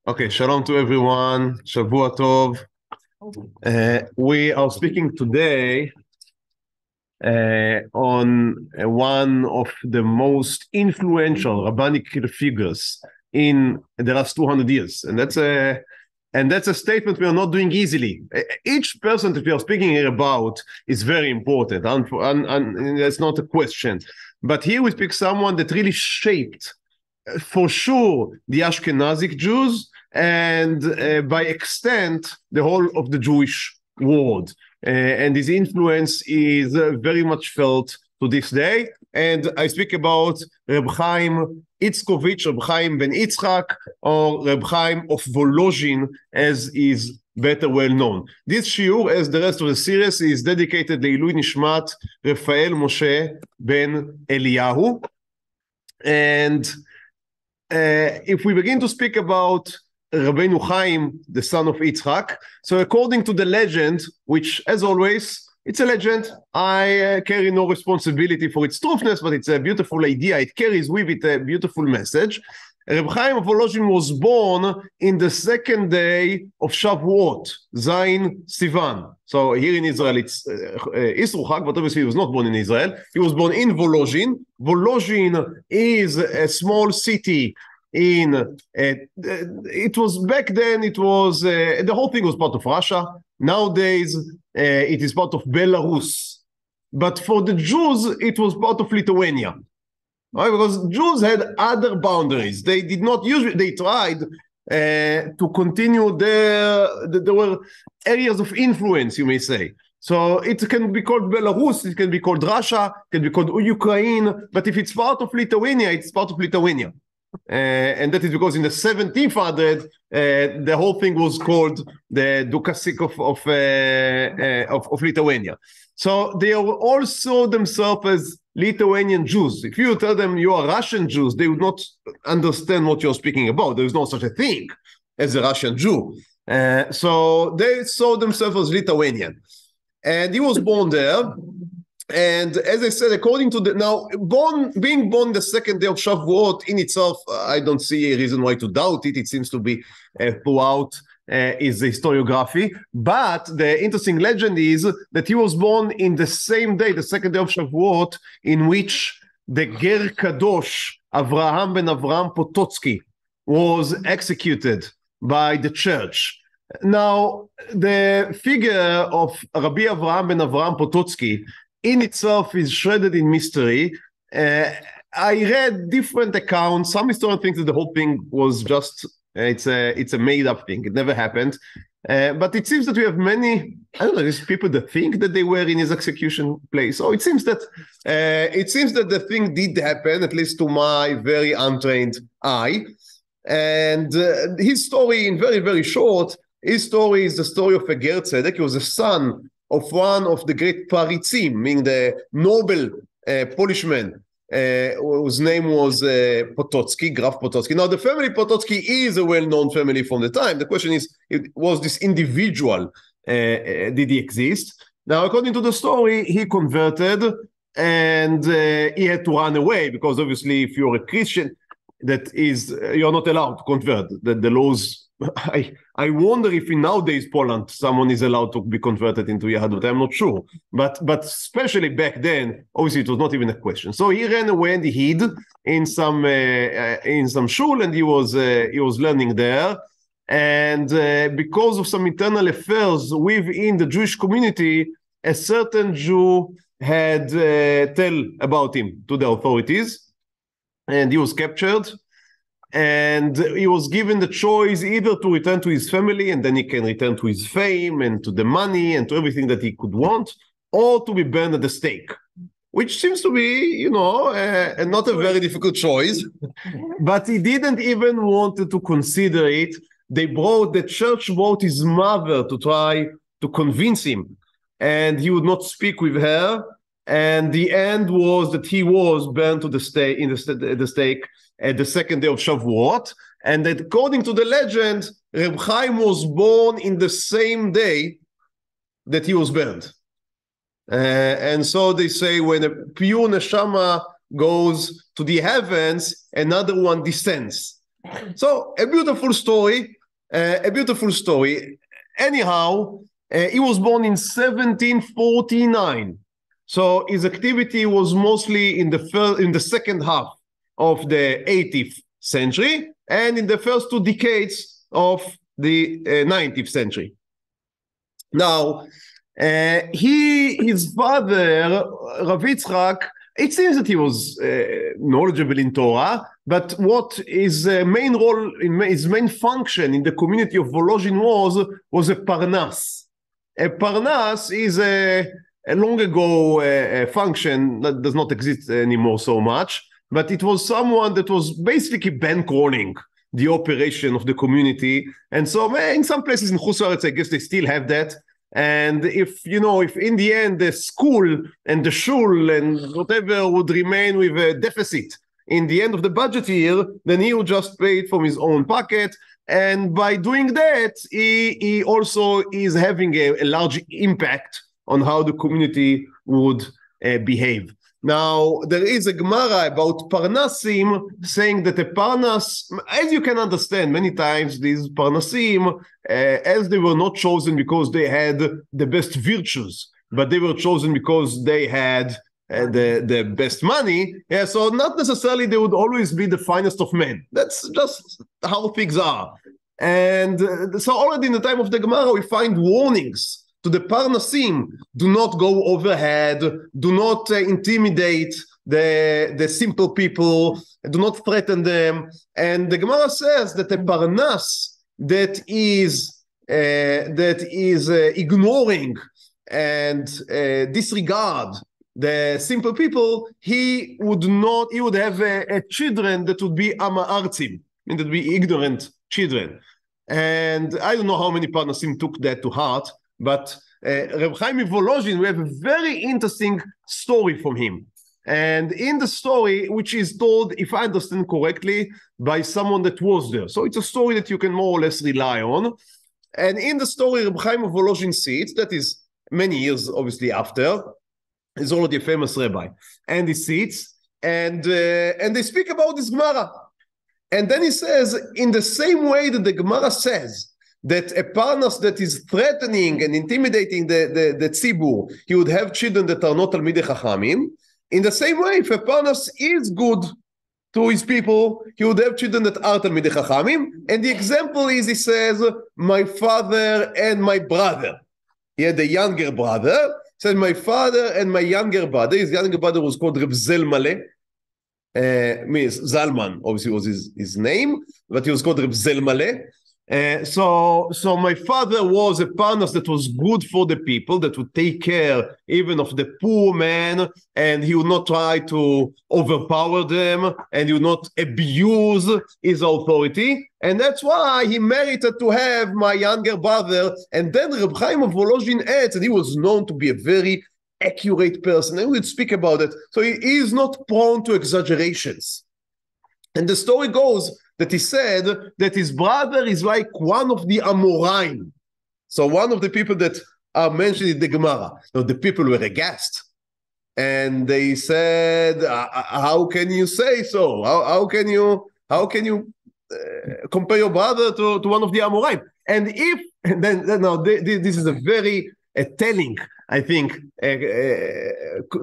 Okay, shalom to everyone. Shavua tov. We are speaking today on one of the most influential rabbinic figures in the last 200 years, and that's a statement we are not doing easily. Each person that we are speaking here about is very important, and that's not a question. But here we speak someone that really shaped, for sure, the Ashkenazic Jews, and by extent, the whole of the Jewish world. And his influence is very much felt to this day. And I speak about Rav Chaim Itzkovich, Rav Chaim ben Yitzchak, or Rav Chaim of Volozhin, as is better well known. This shiur, as the rest of the series, is dedicated to Ilui Nishmat Rafael Moshe ben Eliyahu. And if we begin to speak about Rabbeinu Chaim, the son of Yitzchak, so according to the legend, which, as always, it's a legend, I carry no responsibility for its truthness, but it's a beautiful idea. It carries with it a beautiful message. Rav Chaim of Volozhin was born in the second day of Shavuot, Zayin Sivan. So here in Israel, it's Isru Chag, but obviously he was not born in Israel. He was born in Volozhin. Volozhin is a small city in, it was back then, it was, the whole thing was part of Russia. Nowadays, it is part of Belarus. But for the Jews, it was part of Lithuania. Right? Because Jews had other boundaries. They did not usually, they tried to continue there were areas of influence, you may say. So it can be called Belarus, it can be called Russia, it can be called Ukraine, but if it's part of Lithuania, it's part of Lithuania. And that is because in the 1700, the whole thing was called the Dukasik of Lithuania. So they all saw themselves as Lithuanian Jews. If you tell them you are Russian Jews, they would not understand what you're speaking about. There is no such a thing as a Russian Jew. So they saw themselves as Lithuanian. And he was born there. And as I said, according to the now, being born the second day of Shavuot in itself, I don't see a reason why to doubt it. It seems to be throughout is the historiography. But the interesting legend is that he was born in the same day, the second day of Shavuot, in which the Ger Kadosh Avraham ben Avraham Pototsky was executed by the church. Now, the figure of Rabbi Avraham ben Avraham Pototsky in itself is shredded in mystery. I read different accounts. Some historians think that the whole thing was just, it's a made-up thing. It never happened. But it seems that we have many, I don't know, there's people that think that they were in his execution place. So it seems that the thing did happen, at least to my very untrained eye. And his story, in very, very short, his story is the story of a Ger Tzedek. He was a son of one of the great Paritzim, meaning the noble Polishman, whose name was Pototsky, Graf Pototsky. Now, the family Pototsky is a well-known family from the time. The question is, was this individual, did he exist? Now, according to the story, he converted, and he had to run away, because obviously, if you're a Christian, you're not allowed to convert. The laws, I wonder if in nowadays Poland someone is allowed to be converted into Yahadut. I'm not sure, but especially back then, obviously it was not even a question. So he ran away and he hid in some shul, and he was learning there. And because of some internal affairs within the Jewish community, a certain Jew had tell about him to the authorities, and he was captured. And he was given the choice either to return to his family, and then he can return to his fame and to the money and to everything that he could want, or to be burned at the stake, which seems to be, not a very difficult choice. But he didn't even want to consider it. The church brought his mother to try to convince him, and he would not speak with her. And the end was that he was burned to the stake at the second day of Shavuot. And that, according to the legend, Reb Chaim was born in the same day that he was burned. And so they say when a pure neshama goes to the heavens, another one descends. So a beautiful story, Anyhow, he was born in 1749. So his activity was mostly in the second half of the 18th century and in the first 2 decades of the 19th century. Now, his father, Rav Yitzchak, it seems that he was knowledgeable in Torah, but what his main role, his main function in the community of Volozhin was a Parnas. A Parnas is a long ago function that does not exist anymore so much, but it was someone that was basically bankrolling the operation of the community. And so in some places in Sa'רת, I guess they still have that. And if in the end the school and the shul and whatever would remain with a deficit in the end of the budget year, then he would just pay it from his own pocket. And by doing that, he also is having a large impact on how the community would behave. Now, there is a Gemara about Parnasim saying that a Parnas, as you can understand, many times these Parnasim, as they were not chosen because they had the best virtues, but they were chosen because they had the best money. Yeah, so not necessarily they would always be the finest of men. That's just how things are. And so already in the time of the Gemara, we find warnings to the Parnasim: do not go overhead, do not intimidate the simple people, do not threaten them. And the Gemara says that a Parnas that is ignoring and disregard the simple people, he would have a children that would be Ama'artzim, that would be ignorant children. And I don't know how many Parnasim took that to heart, but Rav Chaim of Volozhin, we have a very interesting story from him. And in the story, which is told, if I understand correctly, by someone that was there. So it's a story that you can more or less rely on. And in the story, Rav Chaim of Volozhin sits, that is many years obviously after, he's already a famous rabbi. And he sits, and they speak about this Gemara. And then he says, in the same way that the Gemara says, that a Parnas that is threatening and intimidating the Tzibur, he would have children that are not Tלמידי חכמים. In the same way, if a Parnas is good to his people, he would have children that are Tלמידי חכמים. And the example is, he says, my father and my brother. He had a younger brother. He said, my father and my younger brother. His younger brother was called Reb Zelmale. Means Zalman, obviously was his name, but he was called Reb Zelmale. So my father was a Parnas that was good for the people, that would take care even of the poor man, and he would not try to overpower them, and he would not abuse his authority, and that's why he merited to have my younger brother. And then Rav Chaim of Volozhin adds, and he was known to be a very accurate person, and we'll speak about it, so he is not prone to exaggerations. And the story goes that he said that his brother is like one of the Amoraim. So one of the people that are mentioned in the Gemara. Now the people were aghast. And they said, how can you say so? How can you compare your brother to one of the Amoraim? And this is a very telling, I think,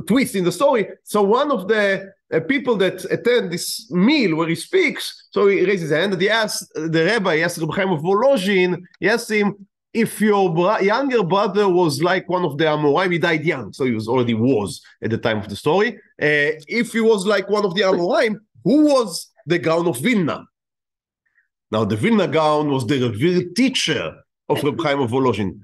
twist in the story. So one of the people that attend this meal where he speaks, so he raises his hand and he asks the rabbi, he asked Rav Chaim of Volozhin, he asked him, if your younger brother was like one of the Amoraim, he died young, so he already was at the time of the story. If he was like one of the Amoraim, who was the Gaon of Vilna? Now the Vilna Gaon was the revered teacher of Rav Chaim of Volozhin.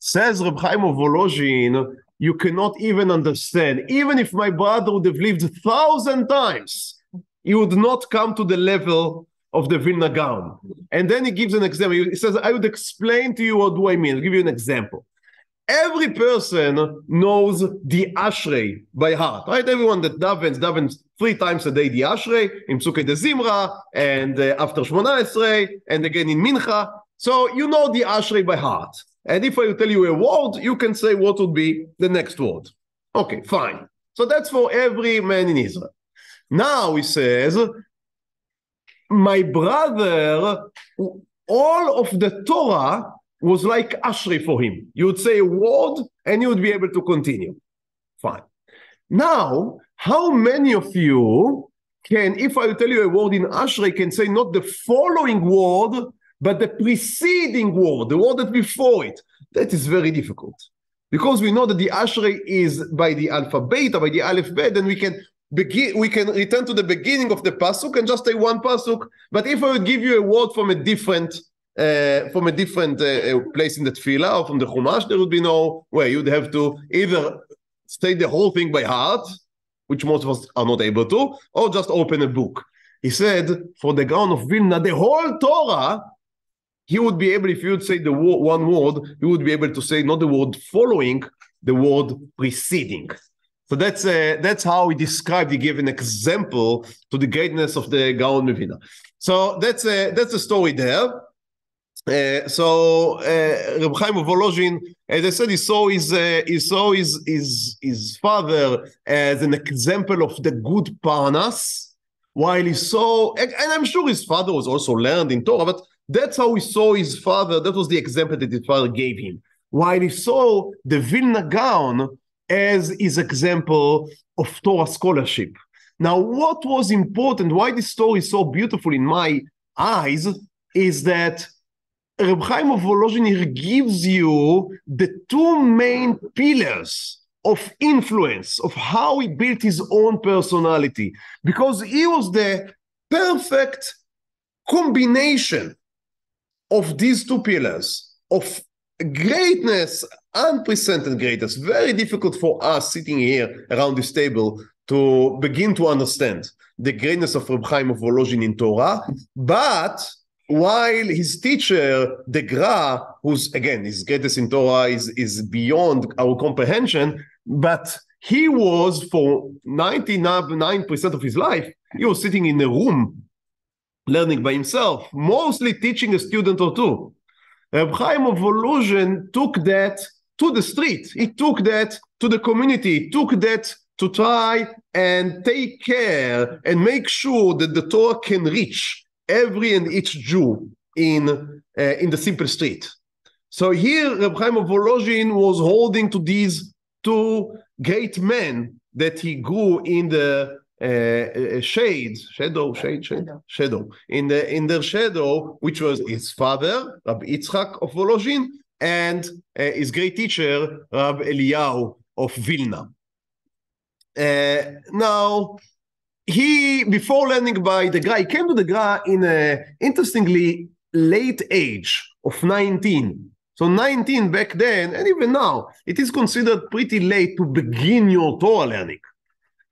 Says Rav Chaim of Volozhin, you cannot even understand. Even if my brother would have lived 1,000 times, he would not come to the level of the Vilna Gaon. And then he gives an example. He says, I would explain to you what do I mean. I'll give you an example. Every person knows the Ashrei by heart, right? Everyone that davens 3 times a day the Ashrei, in Psukei de Zimra, and after Shmona Esrei, and again in Mincha. So you know the Ashrei by heart. And if I tell you a word, you can say what would be the next word. Okay, fine. So that's for every man in Israel. Now he says, my brother, all of the Torah was like Ashrei for him. You would say a word and you would be able to continue. Fine. Now, how many of you can, if I tell you a word in Ashrei, can say not the following word, but the preceding word, the word that before it? That is very difficult. Because we know that the Ashrei is by the alphabet, or by the Aleph Bet, then we can return to the beginning of the pasuk and just say one pasuk. But if I would give you a word from a different place in the tefillah or from the Chumash, there would be no way. You'd have to either say the whole thing by heart, which most of us are not able to, or just open a book. He said, for the Gaon of Vilna, the whole Torah, he would be able, if you would say the one word, he would be able to say not the word following, the word preceding. So that's how he described, he gave an example to the greatness of the Gaon Mevina. So that's the story there. Rav Chaim of Volozhin, as I said, he saw his father as an example of the good Parnas, while he saw, and I'm sure his father was also learned in Torah, but that's how he saw his father. That was the example that his father gave him. While he saw the Vilna Gaon as his example of Torah scholarship. Now, what was important, why this story is so beautiful in my eyes, is that Rav Chaim of Volozhin here gives you the two main pillars of influence, of how he built his own personality, because he was the perfect combination of these two pillars, of greatness, unprecedented greatness. Very difficult for us sitting here around this table to begin to understand the greatness of Rav Chaim of Volozhin in Torah, but while his teacher, the Gra, who's, again, his greatness in Torah is beyond our comprehension, but he was, for 99% of his life, he was sitting in a room, learning by himself, mostly teaching a student or two. Rav Chaim of Volozhin took that to the street. He took that to the community. He took that to try and take care and make sure that the Torah can reach every and each Jew in the simple street. So here, Rav Chaim of Volozhin was holding to these two great men that he grew in the shadow, in their shadow, which was his father, Rabbi Yitzchak of Volozhin, and his great teacher, Rabbi Elihu of Vilna. Now, he, before learning by the Gra, he came to the Gra in a interestingly late age of 19. So 19 back then, and even now, it is considered pretty late to begin your Torah learning.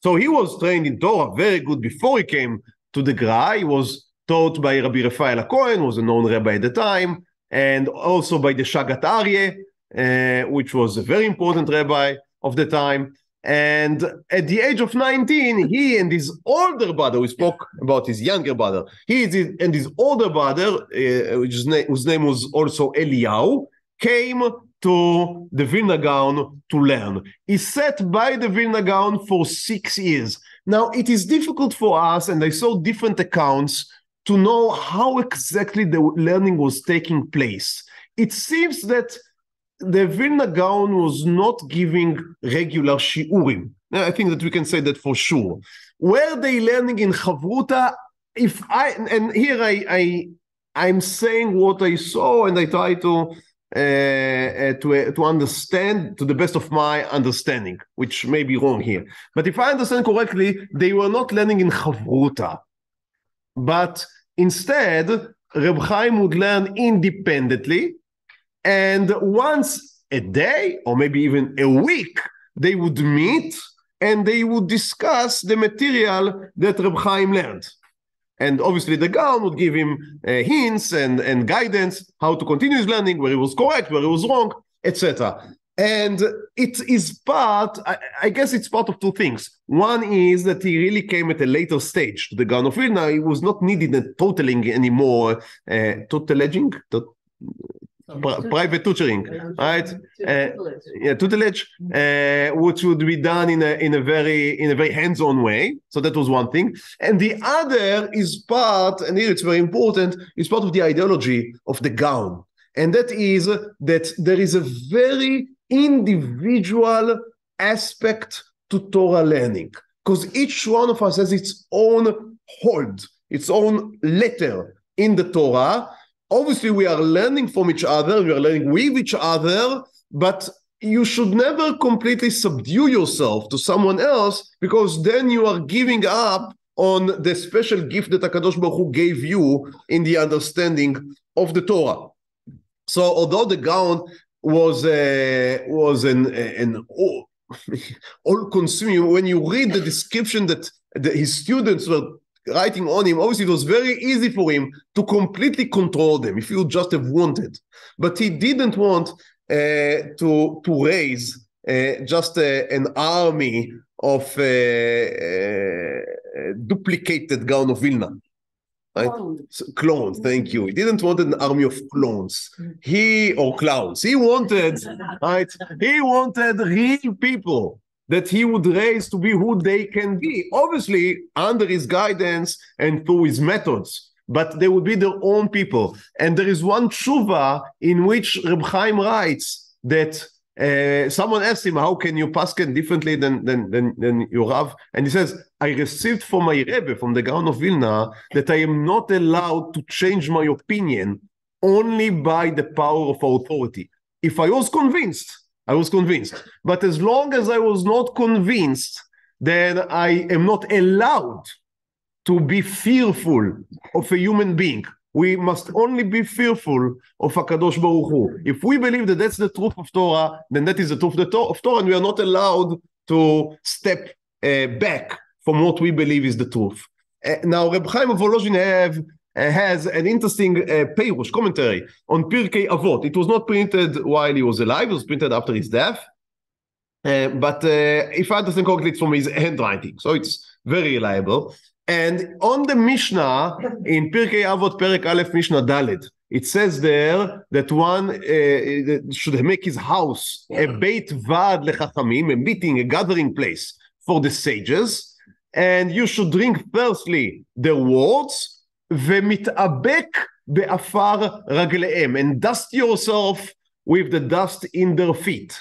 So he was trained in Torah very good before he came to the Gra. He was taught by Rabbi Rafael HaKohen, was a known rabbi at the time, and also by the Shagat Aryeh, which was a very important rabbi of the time. And at the age of 19, he and his older brother, we spoke about his younger brother, and his older brother, whose name was also Eliyahu, came to the Vilna Gaon to learn. He sat by the Vilna Gaon for 6 years. Now, it is difficult for us, and I saw different accounts, to know how exactly the learning was taking place. It seems that the Vilna Gaon was not giving regular shiurim. I think that we can say that for sure. Were they learning in Chavruta? I'm saying what I saw, and I try to understand to the best of my understanding, which may be wrong here. But if I understand correctly, they were not learning in Chavruta, but instead, Reb Chaim would learn independently, and once a day, or maybe even a week, they would meet and they would discuss the material that Reb Chaim learned. And obviously the Gaon would give him hints and guidance, how to continue his learning, where he was correct, where he was wrong, etc. And it is part, I guess it's part of two things. One is that he really came at a later stage to the Gaon of Vilna. He was not needed a totaling anymore, totalaging? private tutoring, right? Tutelage, which would be done in a very hands-on way. So that was one thing. And the other is part, and here it's very important, is part of the ideology of the gown. And that is that there is a very individual aspect to Torah learning, because each one of us has its own hold, its own letter in the Torah. Obviously, we are learning from each other, we are learning with each other, but you should never completely subdue yourself to someone else, because then you are giving up on the special gift that HaKadosh Baruch Hu gave you in the understanding of the Torah. So although the gown was an all-consuming, when you read the description that his students were writing on him, obviously it was very easy for him to completely control them if he would just have wanted. But he didn't want to raise just an army of duplicated Gaon of Vilna. Right? Clones, thank you. He didn't want an army of clones. Or clowns. He wanted, right? He wanted real people that he would raise to be who they can be. Obviously, under his guidance and through his methods, but they would be their own people. And there is one tshuva in which Rav Chaim writes that someone asked him, how can you pasken differently than your Rav? And he says, I received from my Rebbe, from the Gaon of Vilna, that I am not allowed to change my opinion only by the power of authority. If I was convinced, I was convinced. But as long as I was not convinced, then I am not allowed to be fearful of a human being. We must only be fearful of HaKadosh Baruch Hu. If we believe that that's the truth of Torah, then that is the truth of Torah, and we are not allowed to step back from what we believe is the truth. Now, Rav Chaim of Volozhin has an interesting Peirush commentary on Pirkei Avot. It was not printed while he was alive, it was printed after his death. But if I understand correctly, it's from his handwriting, so it's very reliable. And on the Mishnah, in Pirkei Avot, Perek Aleph, Mishnah Daled, it says there that one should make his house a beit vad lechachamim, a meeting, a gathering place for the sages, and you should drink firstly their words, ומתאבק בעפר רגליהם, and dust yourself with the dust in their feet.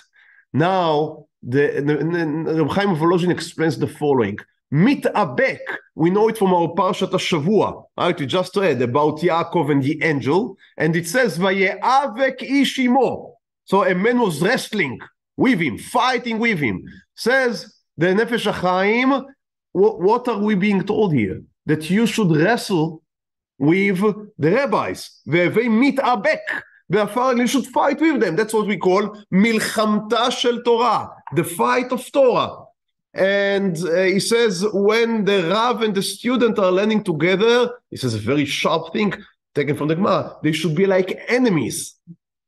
Now, Rav Chaim of Volozhin explains the following. מתאבק, we know it from our Parshat HaShavua, right? We just read about Yaakov and the angel, and it says, ויאבק איש עמו. So a man was wrestling with him, fighting with him. Says the Nefesh HaChaim, what are we being told here? That you should wrestle with the rabbis. ומתאבק בעפר, you should fight with them. That's what we call מלחמתה של תורה, the fight of Torah. And he says when the Rav and the student are learning together, he says a very sharp thing taken from the Gemara, they should be like enemies.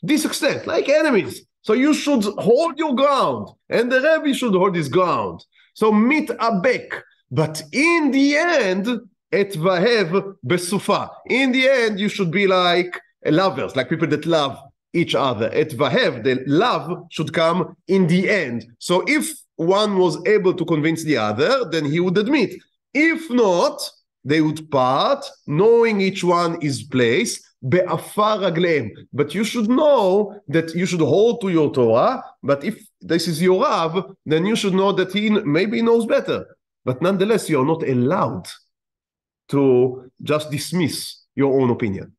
This extent, like enemies. So you should hold your ground, and the Rebbe should hold his ground. So מתאבק. But in the end, et vahev besufa. In the end, you should be like lovers, like people that love each other. Et vahev, the love should come in the end. So if one was able to convince the other, then he would admit. If not, they would part, knowing each one his place, be'afar ragleim. But you should know that you should hold to your Torah, but if this is your Rav, then you should know that he maybe knows better. But nonetheless, you are not allowed to just dismiss your own opinion.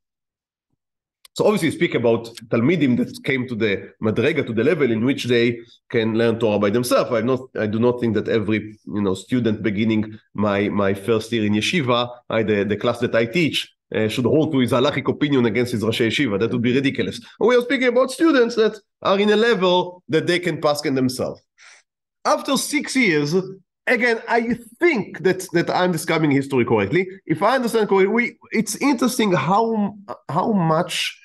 So obviously speak about Talmidim that came to the madrega, to the level in which they can learn Torah by themselves. I do not think that every student beginning my first year in Yeshiva, the class that I teach, should hold to his halachic opinion against his Rosh Yeshiva. That would be ridiculous. We are speaking about students that are in a level that they can pasken themselves. After 6 years, again, I think that I'm describing history correctly. If I understand correctly, it's interesting how much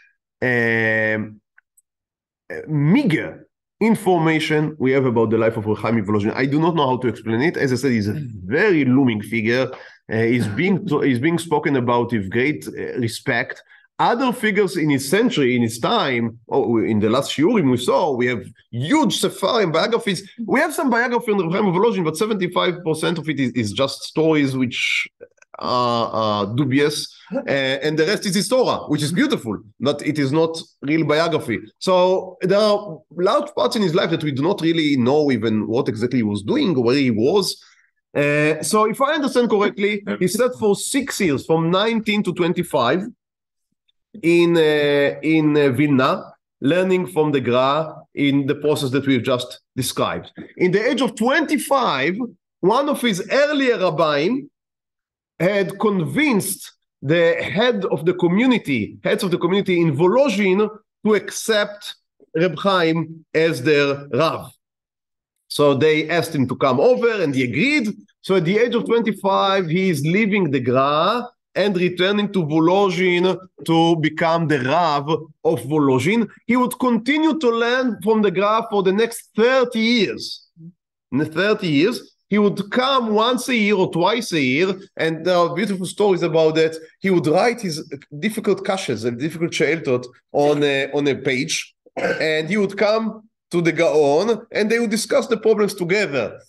meager information we have about the life of Rav Chaim of Volozhin. I do not know how to explain it. As I said, he's a very looming figure. He's being spoken about with great respect. other figures in his century, in his time, in the last shiurim we saw, we have huge sefarim, biographies. We have some biography on Rav Chaim of Volozhin, but 75% of it is just stories which are dubious, and the rest is his Torah, which is beautiful, but it is not real biography. So there are large parts in his life that we do not really know even what exactly he was doing or where he was. So if I understand correctly, he said for 6 years, from 19 to 25, in Vilna, learning from the Gra in the process that we've just described. In the age of 25, one of his earlier rabbis had convinced the heads of the community in Volozhin to accept Reb Chaim as their Rav. So they asked him to come over and he agreed. So at the age of 25, he is leaving the Gra and returning to Volozhin to become the Rav of Volozhin. He would continue to learn from the Gra for the next 30 years. In the 30 years, he would come once a year or twice a year, and there are beautiful stories about that. He would write his difficult kashas and difficult she'eltot on a page, and he would come to the Gaon, and they would discuss the problems together.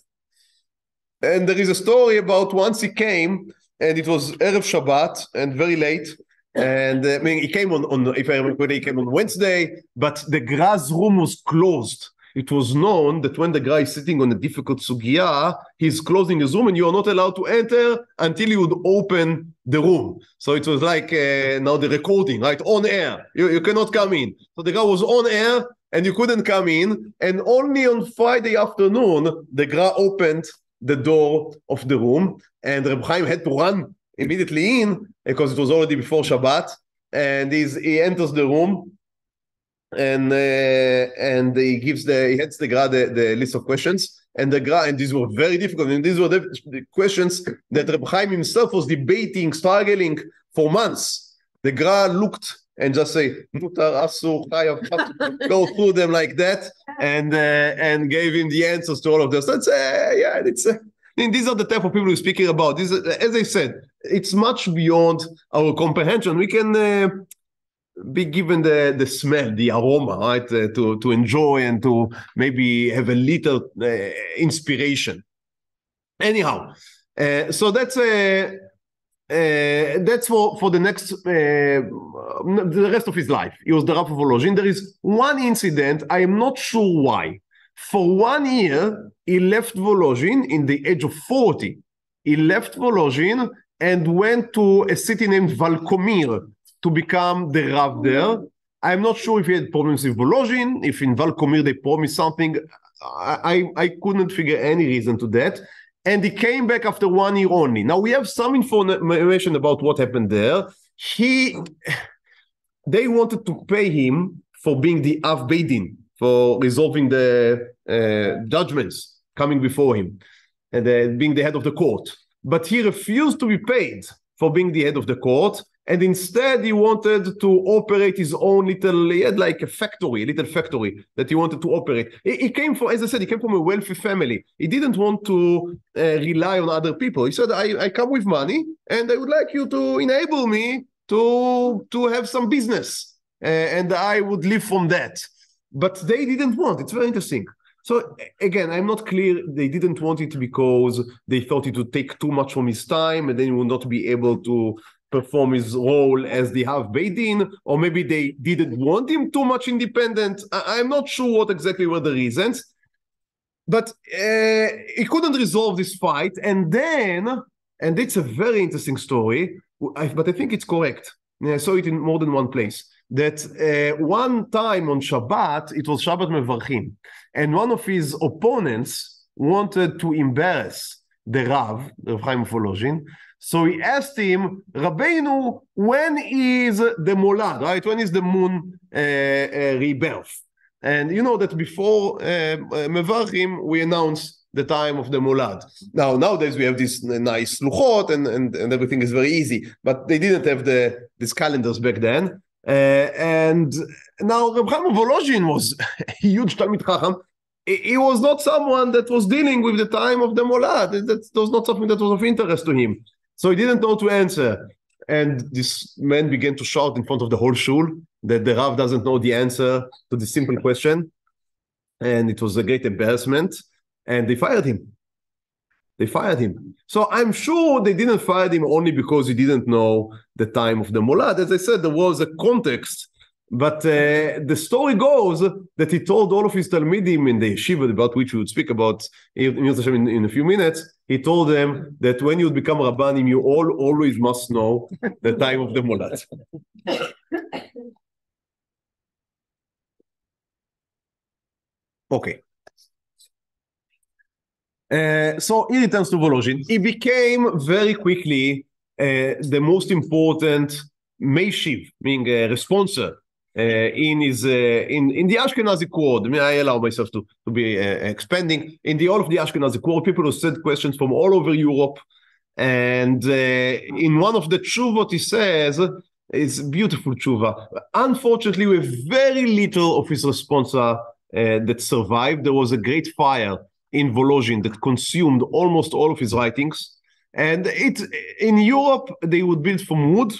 And there is a story about once he came, and it was Erev Shabbat, and very late, and he came on, if I remember, he came on Wednesday, but the Gra's room was closed. It was known that when the guy is sitting on a difficult sugya, he's closing his room and you are not allowed to enter until you would open the room. So it was like now the recording, right? On air. You cannot come in. So the guy was on air and you couldn't come in. And only on Friday afternoon, the Gra opened the door of the room. And Reb Chaim had to run immediately in because it was already before Shabbat. And he enters the room. And he hands the Gra the list of questions, and the Gra, and these were very difficult, and these were the questions that Reb Chaim himself was debating, struggling for months. The Gra looked and just say, Mutar, Asur, Chayav, go through them like that, and gave him the answers to all of this. So these are the type of people we're speaking about. This, as I said, it's much beyond our comprehension. We can be given the smell, the aroma, right, to enjoy and to maybe have a little inspiration. Anyhow, so that's for the next the rest of his life. He was the Rav of Volozhin. There is one incident, I am not sure why. For 1 year, he left Volozhin in the age of 40. He left Volozhin and went to a city named Valkomir to become the Rav there. I'm not sure if he had problems with Volozhin, if in Valkomir they promised something. I couldn't figure any reason to that. And he came back after 1 year only. Now we have some information about what happened there. They wanted to pay him for being the Av Beidin, for resolving the judgments coming before him, and being the head of the court. But he refused to be paid for being the head of the court. And instead, he wanted to operate his own little, he had like a little factory that he wanted to operate. He came from, as I said, he came from a wealthy family. He didn't want to rely on other people. He said, I come with money and I would like you to enable me to have some business. And I would live from that. But they didn't want. It's very interesting. So again, I'm not clear. They didn't want it because they thought it would take too much from his time and then he would not be able to perform his role as the Av Beidin, or maybe they didn't want him too much independent. I'm not sure what exactly were the reasons, but he couldn't resolve this fight. And then, and it's a very interesting story, but I think it's correct. I saw it in more than one place, that one time on Shabbat, it was Shabbat Mevarchim, and one of his opponents wanted to embarrass the Rav Chaim of Volozhin. So he asked him, Rabbeinu, when is the Molad, right? When is the moon rebirth? And you know that before Mevarchim, we announce the time of the Molad. Now, nowadays we have this nice sluchot and everything is very easy, but they didn't have these calendars back then. And now Rav Chaim of Volozhin was a huge Talmid Chacham. He was not someone that was dealing with the time of the Molad. That was not something that was of interest to him. So he didn't know to answer. and this man began to shout in front of the whole shul that the Rav doesn't know the answer to this simple question. And it was a great embarrassment. And they fired him. So I'm sure they didn't fire him only because he didn't know the time of the molad. As I said, there was a context. But the story goes that he told all of his talmidim in the yeshiva, about which we would speak about in a few minutes, he told them that when you become rabbanim, you always must know the time of the molad. Okay. So he returns to Volozhin. He became very quickly the most important meishiv, meaning a responser in the Ashkenazi world. I mean, I allow myself to be expanding in all of the Ashkenazi world. People who said questions from all over Europe, and in one of the tshuvot he says, it's beautiful tshuva. Unfortunately, we have very little of his responsa that survived. There was a great fire in Volozhin that consumed almost all of his writings, and in Europe they would build from wood.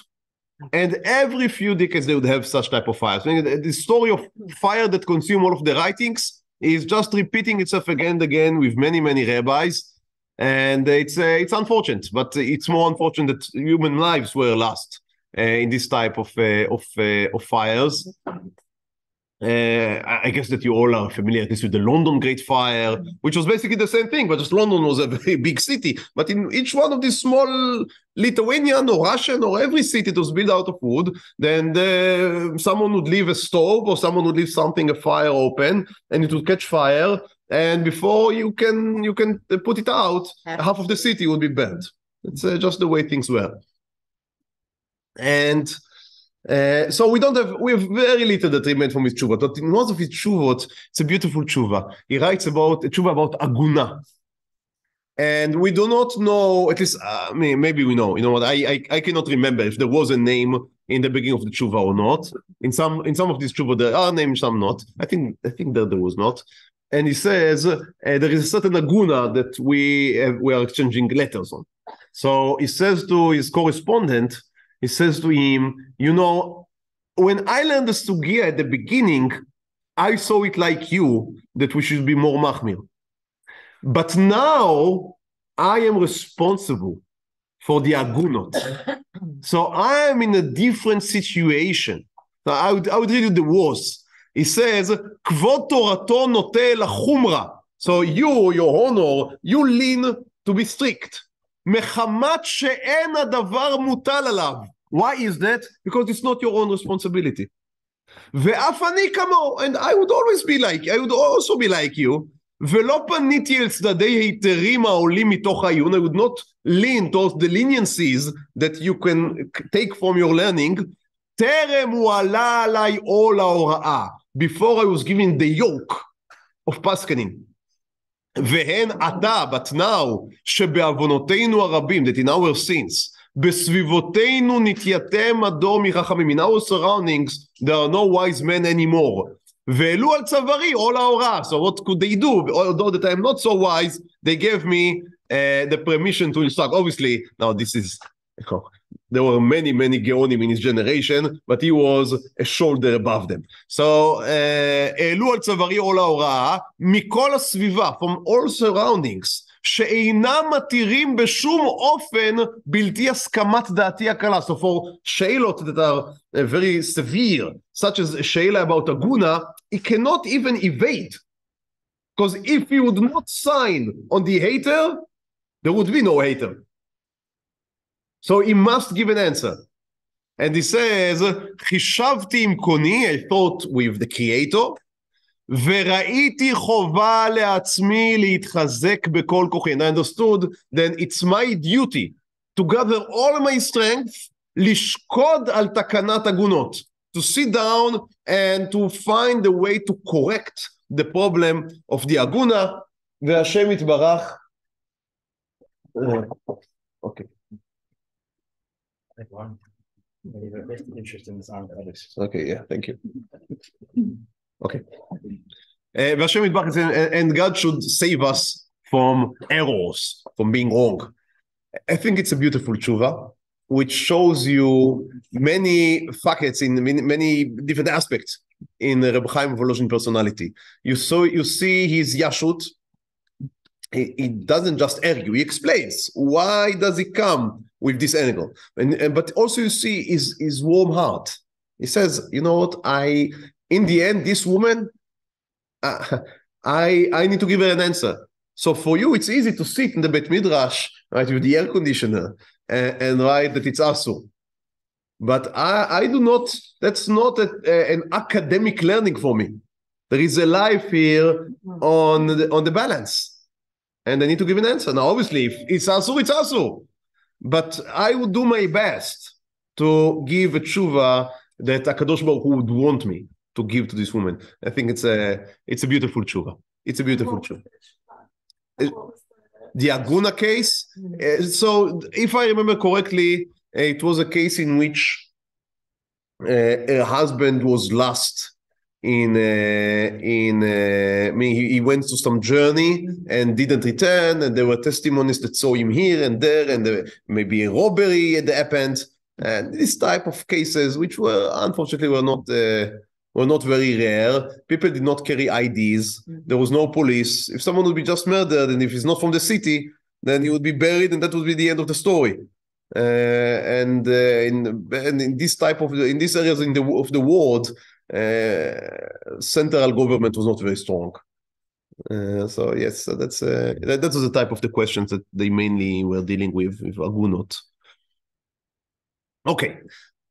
And every few decades they would have such type of fires. I mean, the story of fire that consume all of the writings is just repeating itself again and again with many, many rabbis. And it's unfortunate, but it's more unfortunate that human lives were lost in this type of fires. I guess that you all are familiar at least with the London Great Fire, which was basically the same thing, but just London was a very big city. But in each one of these small Lithuanian or Russian or every city, it was built out of wood. Then someone would leave a stove or someone would leave a fire open, and it would catch fire. And before you can put it out, half of the city would be burned. It's just the way things were. And so we have very little that remained from his tshuva. But in one of his tshuvot, it's a beautiful tshuva. He writes about a tshuva about aguna. And we do not know, at least maybe we know. You know what? I cannot remember if there was a name in the beginning of the tshuva or not. In some of these tshuva there are names, some not. I think that there was not. And he says there is a certain aguna that we are exchanging letters on. So he says to his correspondent, he says to him, you know, when I learned the sugya at the beginning, I saw it like you, that we should be more machmir. But now I am responsible for the agunot. So I am in a different situation. So I would read you the words. He says, kvod torato note lachumra. So you, your honor, you lean to be strict. Mechamat she'en hadavar mutal alav. Why is that? Because it's not your own responsibility. Ve'af ani kamo, and I would also be like you. ולא פניתי אל צדדי היתרים העולים מתוך העיון. I would not lean towards the leniencies that you can take from your learning. טרם הוא עלה עליי עול ההוראה. Before I was given the yoke of paskening. והן עתה, but now, שבעוונותינו הרבים, that in our sins, בסביבותינו נתייתם הדור מחכמים. In our surroundings, there are no wise men anymore. והעלו על צברי עול ההוראה. So what could they do? Although that I am not so wise, they gave me the permission to instruct. Obviously, now this is... There were many, many Geonim in his generation, but he was a shoulder above them. So, העלו על צברי עול ההוראה, מכל הסביבה, from all surroundings, שאינם מתירים בשום אופן בלתי הסכמת דעתי הקלה. So for שאלות that are very severe, such as a שאלה about aguna, he cannot even evade. Because if he would not sign on the hater, there would be no hater. So he must give an answer. And he says, חישבתי עם קוני, I thought with the creator, וראיתי חובה לעצמי להתחזק בכל כוחי. And I understood then it's my duty to gather all my strength, לשקוד על תקנת הגונות, to sit down and to find a way to correct the problem of the aguna, והשם יתברך. Okay. Interest in this arm. Okay, yeah, thank you. Okay. והשם יתברך, and God should save us from errors, from being wrong. I think it's a beautiful tshuva. which shows you many facets in many different aspects in Rav Chaim of Volozhin personality. You see his yashut. He doesn't just argue, he explains why does he come with this angle. But also you see his warm heart. He says, you know what, in the end, this woman, I need to give her an answer. So for you, it's easy to sit in the Beit Midrash, right, with the air conditioner and write that it's asur. But I do not, that's not an academic learning for me. There is a life here on the balance. And I need to give an answer. Now, obviously, if it's asur, it's asur. But I would do my best to give a tshuva that HaKadosh Baruch Hu would want me to give to this woman. I think it's a beautiful tshuva. It's a beautiful tshuva. The Aguna case. So, if I remember correctly, it was a case in which her husband was lost. He went to some journey and didn't return, and there were testimonies that saw him here and there, and maybe a robbery had happened, and this type of cases, which were unfortunately were not very rare. People did not carry IDs. There was no police. If someone would be just murdered, and if he's not from the city, then he would be buried, and that would be the end of the story. In these areas of the world, central government was not very strong. So yes, that was the type of the questions that they mainly were dealing with Agunot. Okay,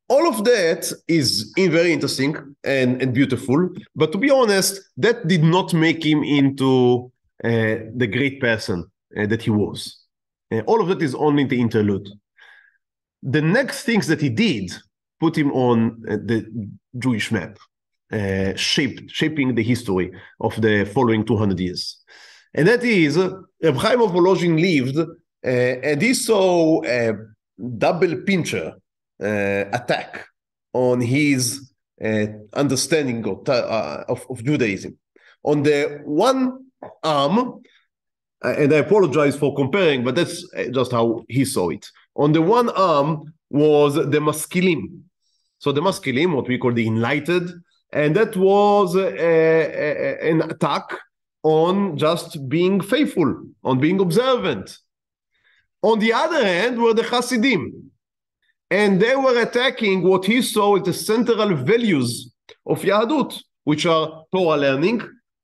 all of that is very interesting and beautiful, but to be honest, that did not make him into the great person that he was. All of that is only the interlude. The next things that he did put him on the Jewish map, shaping the history of the following 200 years. And that is, Rav Chaim of Volozhin lived, and he saw a double pincher attack on his understanding of Judaism. On the one arm, and I apologize for comparing, but that's just how he saw it. On the one arm was the maskilim. So the maskilim, what we call the enlightened, and that was an attack on just being faithful, on being observant. On the other hand were the Hasidim, and they were attacking what he saw as the central values of Yahadut, which are Torah learning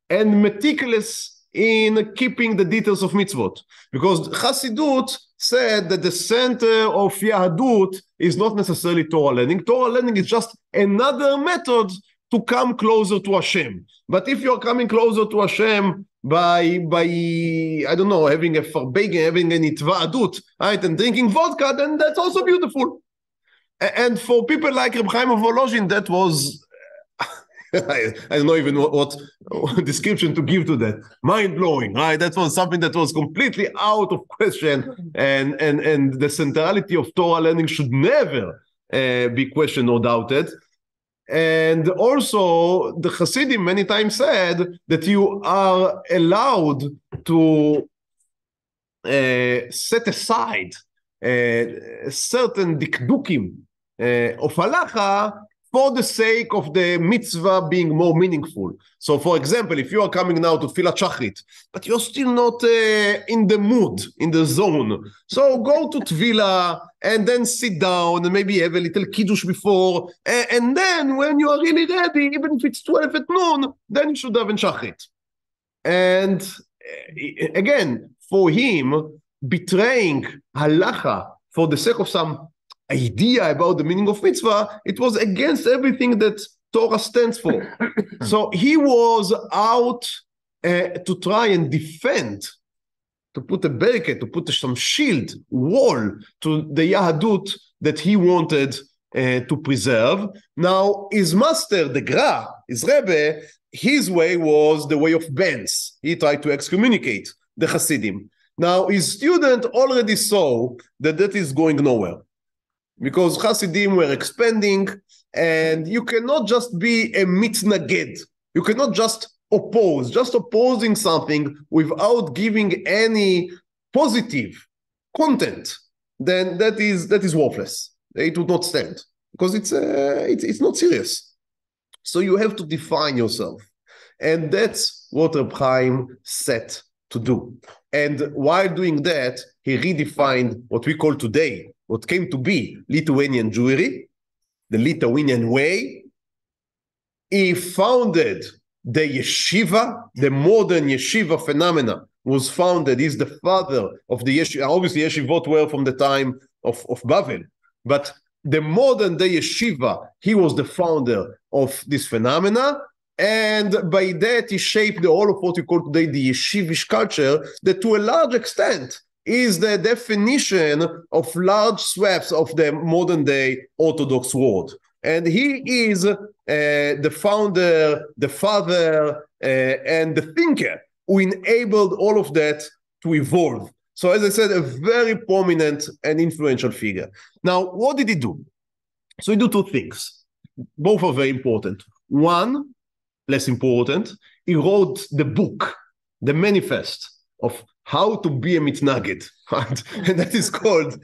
and meticulous in keeping the details of mitzvot. Because Hasidut said that the center of Yahadut is not necessarily Torah learning. Torah learning is just another method to come closer to Hashem. But if you're coming closer to Hashem by I don't know, having a farbegen, having an itva'adut, right, and drinking vodka, then that's also beautiful. And for people like Rav Chaim of Volozhin, that was I don't know even what description to give to that. Mind-blowing, right? That was something that was completely out of question, and the centrality of Torah learning should never be questioned or doubted. And also, the Hasidim many times said that you are allowed to set aside certain dikdukim of halacha for the sake of the mitzvah being more meaningful. So, for example, if you are coming now to Tfilat Shachrit, but you're still not in the mood, in the zone, so go to Tvila and then sit down and maybe have a little kiddush before, and then when you are really ready, even if it's 12 at noon, then you should have in Shachrit. And again, for him, betraying halacha for the sake of some idea about the meaning of mitzvah, it was against everything that Torah stands for. So he was out to try and defend, to put a barricade, to put some shield, wall to the Yahadut that he wanted to preserve. Now, his master, the Gra, his Rebbe, his way was the way of bends. He tried to excommunicate the Hasidim. Now, his student already saw that that is going nowhere, because Hasidim were expanding, and you cannot just be a mitnaged. You cannot just oppose, just opposing something without giving any positive content then that is worthless. It would not stand because it's not serious. So you have to define yourself, and that's what Rav Chaim set to do. And while doing that, he redefined what we call today, what came to be Lithuanian Jewry, the Lithuanian way. He founded the Yeshiva, the modern Yeshiva phenomena was founded. He's the father of the Yeshiva. Obviously, Yeshivot were from the time of Bavel, but the modern day Yeshiva, he was the founder of this phenomena, and by that he shaped the whole of what we call today the Yeshivish culture, that to a large extent is the definition of large swaths of the modern day Orthodox world. And he is the founder, the father, and the thinker who enabled all of that to evolve. So as I said, a very prominent and influential figure. Now, what did he do? So he did two things. Both are very important. One, less important, he wrote the book, the manifest of how to be a mitnaged, right? And that is called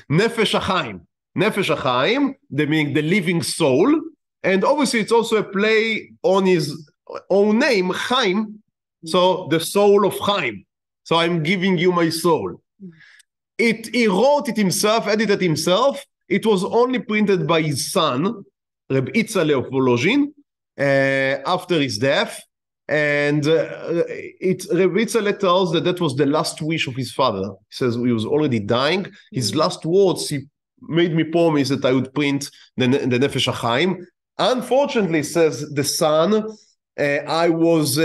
Nefesh HaChaim. Nefesh HaChaim, meaning the living soul. And obviously it's also a play on his own name, Chaim. So the soul of Chaim. So I'm giving you my soul. He wrote it himself, edited himself. It was only printed by his son, Rav Chaim of Volozhin, after his death. And Rav Chaim tells that was the last wish of his father. He says he was already dying. His last words, he made me promise that I would print the Nefesh HaChaim. Unfortunately, says the son, I was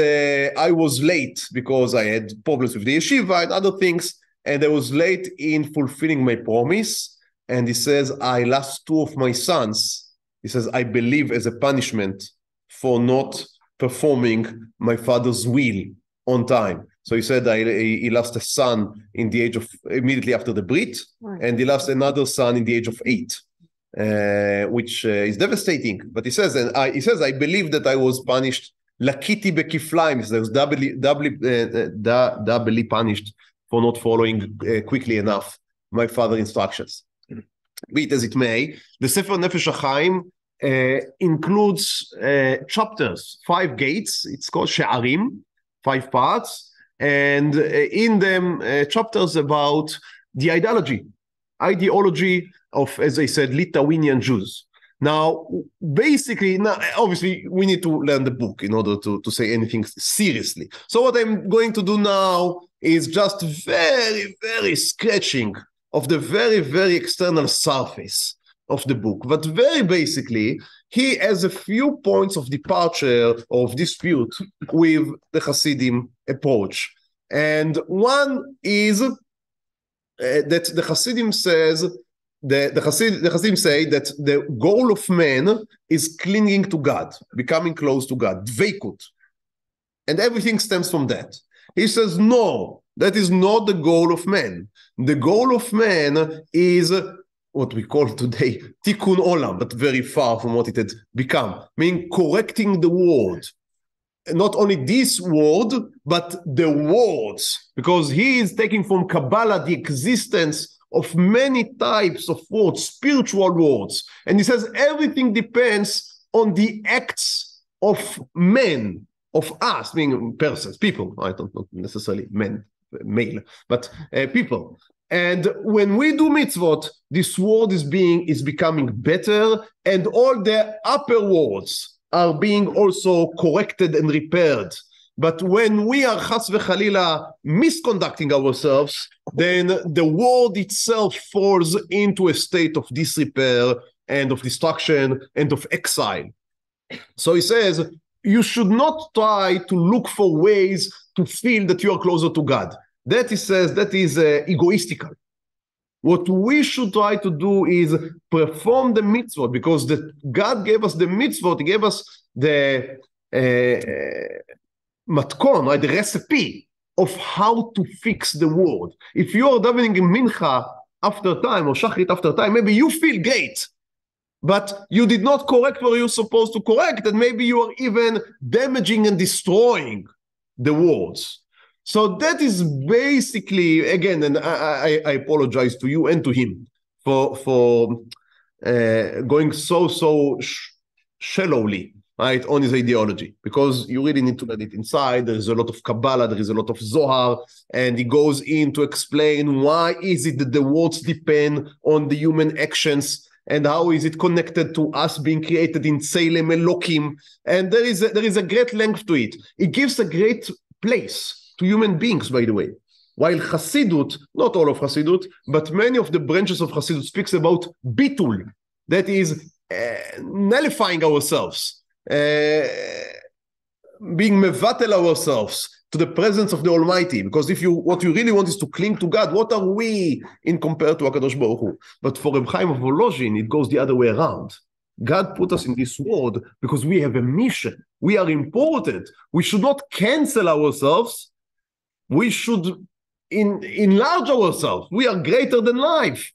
late because I had problems with the yeshiva and other things, and I was late in fulfilling my promise. And he says, I lost two of my sons. He says, I believe as a punishment for not performing my father's will on time. So he said he lost a son in the age of, immediately after the Brit, and he lost another son in the age of 8, which is devastating. But he says, I believe that I was punished. Lakiti bekiflaim, he was doubly punished for not following quickly enough my father's instructions. Be it as it may, the Sefer Nefesh HaChaim includes chapters, 5 gates. It's called Sharim, 5 parts, and in them chapters about the ideology of, as I said, Lithuanian Jews. Now, basically, obviously, we need to learn the book in order to say anything seriously. So what I'm going to do now is just very, very sketching of the very, very external surface of the book. But very basically, he has a few points of departure or of dispute with the Hasidim approach. And one is that the Hasidim says, the Hasidim say that the goal of man is clinging to God, becoming close to God, dveikut. And everything stems from that. He says, no, that is not the goal of man. The goal of man is what we call today tikkun olam, but very far from what it had become, meaning correcting the world. Not only this world, but the worlds, because he is taking from Kabbalah the existence of many types of words, spiritual words. And he says everything depends on the acts of men, of us, meaning persons, people. I don't know necessarily men, male, but people. And when we do mitzvot, this world is becoming better, and all the upper worlds are being also corrected and repaired. But when we are chas v'chalila misconducting ourselves, then the world itself falls into a state of disrepair and of destruction and of exile. So he says, you should not try to look for ways to feel that you are closer to God. That, he says, that is egoistical. What we should try to do is perform the mitzvot, because God gave us the mitzvot, he gave us the matkon, right, the recipe of how to fix the world. If you are davening in mincha after time or shachrit after time, maybe you feel great, but you did not correct what you're supposed to correct, and maybe you are even damaging and destroying the worlds. So that is basically, again, and I apologize to you and to him for going so shallowly, right, on his ideology, because you really need to let it inside. There is a lot of Kabbalah, there is a lot of Zohar, and he goes in to explain why is it that the words depend on the human actions, and how is it connected to us being created in Tselem Elokim, and there is a great length to it. It gives a great place to human beings, by the way. While Hasidut, not all of Hasidut, but many of the branches of Hasidut speaks about bitul, that is nullifying ourselves, being mevatel ourselves to the presence of the Almighty. Because what you really want is to cling to God. What are we in compared to HaKadosh Baruch Hu? But for Rav Chaim of Volozhin, it goes the other way around. God put us in this world because we have a mission. We are important. We should not cancel ourselves. We should enlarge ourselves. We are greater than life.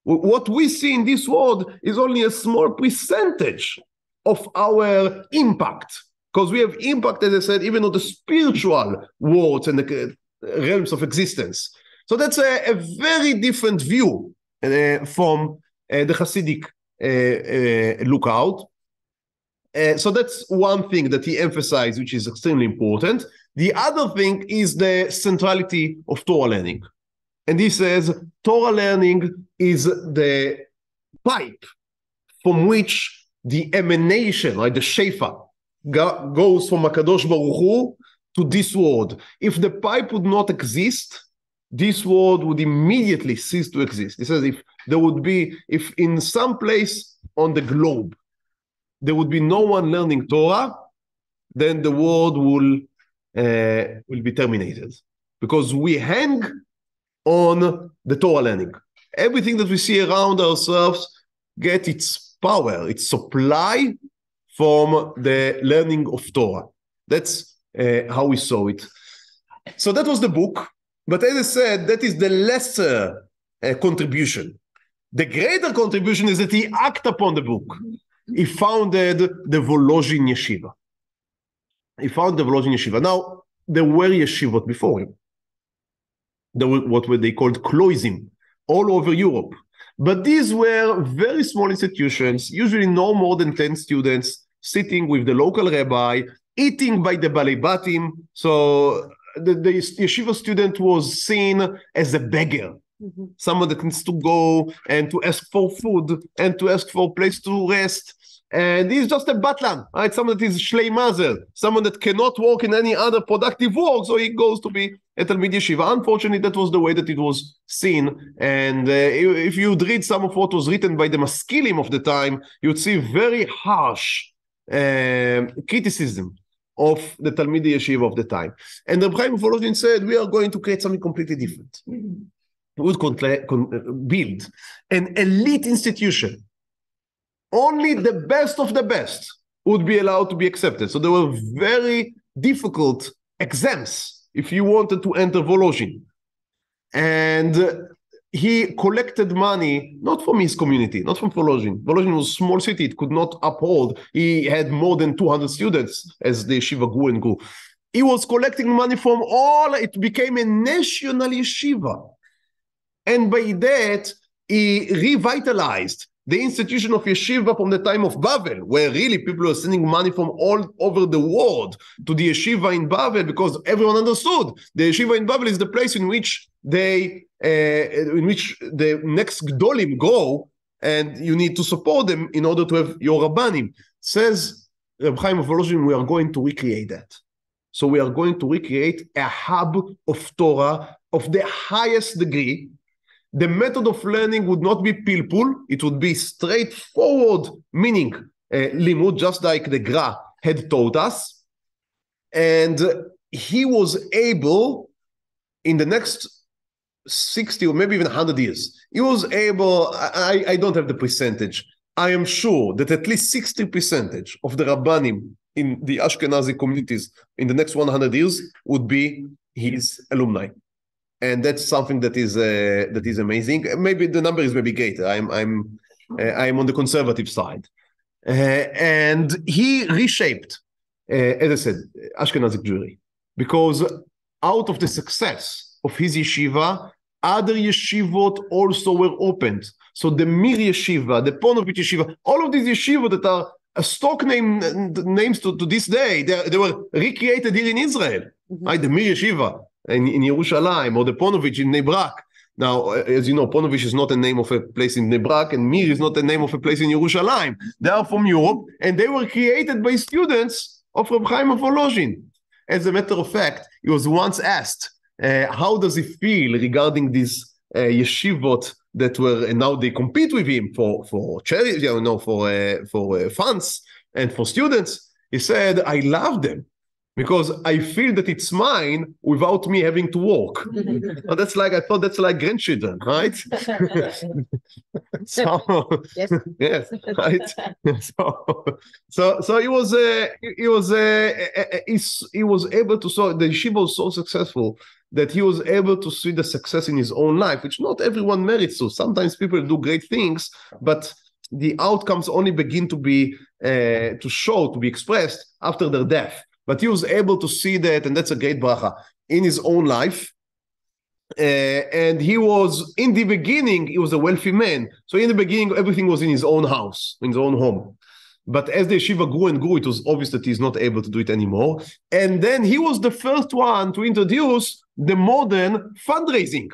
What we see in this world is only a small percentage of our impact, because we have impact, as I said, even on the spiritual worlds and the realms of existence. So that's a very different view from the Hasidic lookout. So that's one thing that he emphasized, which is extremely important. The other thing is the centrality of Torah learning. And he says Torah learning is the pipe from which the emanation, like the shefa, goes from HaKadosh Baruch Hu to this world. If the pipe would not exist, this world would immediately cease to exist. He says if in some place on the globe there would be no one learning Torah, then the world will be terminated. Because we hang on the Torah learning. Everything that we see around ourselves get its power, its supply from the learning of Torah. That's how we saw it. So that was the book. But as I said, that is the lesser contribution. The greater contribution is that he acted upon the book. He founded the Volozhin Yeshiva. Now, there were yeshivot before him. There were what they called kloizim all over Europe. But these were very small institutions, usually no more than 10 students, sitting with the local rabbi, eating by the balei batim. So the yeshiva student was seen as a beggar, someone that needs to go and to ask for food and to ask for a place to rest. And he's just a batlan, right? Someone that is shlei mazel, someone that cannot work in any other productive work, so he goes to be a Talmid Yeshiva. Unfortunately, that was the way that it was seen. And if you'd read some of what was written by the maskilim of the time, you'd see very harsh criticism of the Talmid Yeshiva of the time. And Rav Chaim of Volozhin said, we are going to create something completely different. We would build an elite institution. Only the best of the best would be allowed to be accepted. So there were very difficult exams if you wanted to enter Volozhin. And he collected money, not from his community, not from Volozhin. Volozhin was a small city, it could not uphold. He had more than 200 students as the yeshiva grew and grew. He was collecting money from all, it became a national yeshiva. And by that, he revitalized the institution of yeshiva from the time of Babel, where really people were sending money from all over the world to the yeshiva in Babel, because everyone understood the yeshiva in Babel is the place in which the next gdolim go, and you need to support them in order to have your rabbanim. Says Rav Chaim of Volozhin, we are going to recreate that. So we are going to recreate a hub of Torah of the highest degree. The method of learning would not be pilpul, it would be straightforward, meaning limud, just like the Gra had taught us. And he was able, in the next 60 or maybe even 100 years, he was able, I don't have the percentage, I am sure that at least 60% of the Rabbanim in the Ashkenazi communities in the next 100 years would be his alumni. And that's something that is amazing. Maybe the number is maybe greater. I'm on the conservative side, and he reshaped, as I said, Ashkenazi Jewry, because out of the success of his yeshiva, other yeshivot also were opened. So the Mir yeshiva, the Ponovich yeshiva, all of these yeshivot that are stock names to this day, they were recreated here in Israel. Right? The Mir yeshiva in Yerushalayim, or the Ponovich in Bnei Brak. Now, as you know, Ponovich is not a name of a place in Bnei Brak, and Mir is not the name of a place in Yerushalayim. They are from Europe, and they were created by students of Rav Chaim of Volozhin. As a matter of fact, he was once asked, how does he feel regarding these yeshivot that were, and now they compete with him for charity, for funds and for students? He said, I love them, because I feel that it's mine without me having to work. I thought that's like grandchildren, right? Yes, right. So he was able to, so the yeshiva was so successful that he was able to see the success in his own life, which not everyone merits to. Sometimes people do great things, but the outcomes only begin to be to be expressed after their death. But he was able to see that, and that's a great bracha, in his own life. And he was, in the beginning, he was a wealthy man. So in the beginning, everything was in his own house, in his own home. But as the yeshiva grew and grew, it was obvious that he's not able to do it anymore. And then he was the first one to introduce the modern fundraising,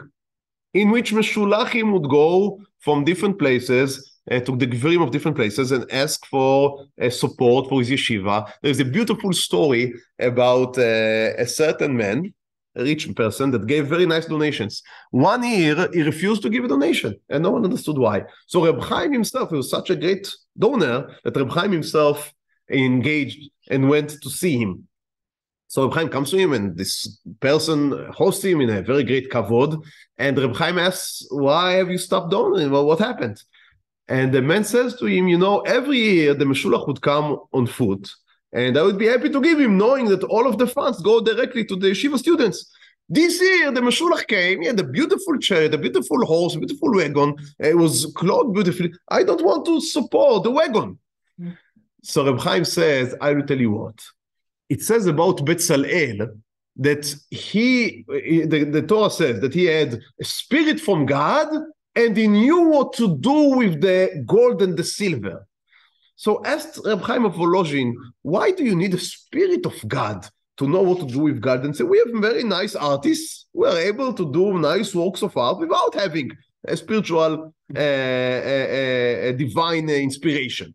in which Meshulachim would go from different places to the gvirim of different places and ask for support for his yeshiva. There's a beautiful story about a certain man, a rich person, that gave very nice donations. One year, he refused to give a donation, and no one understood why. So Reb Chaim himself, he was such a great donor, that Reb Chaim himself engaged and went to see him. So Reb Chaim comes to him, and this person hosts him in a very great kavod, and Reb Chaim asks, why have you stopped donating? Well, what happened? And the man says to him, every year the Meshulach would come on foot, and I would be happy to give him, knowing that all of the funds go directly to the yeshiva students. This year, the Meshulach came, he had a beautiful chair, a beautiful horse, a beautiful wagon, it was clothed beautifully. I don't want to support the wagon. So Reb Chaim says, I will tell you what. It says about Betzalel that the Torah says that he had a spirit from God, and he knew what to do with the gold and the silver. So asked Rav Chaim of Volozhin, why do you need a spirit of God to know what to do with God? And say, we have very nice artists who are able to do nice works of art without having a spiritual, a divine inspiration.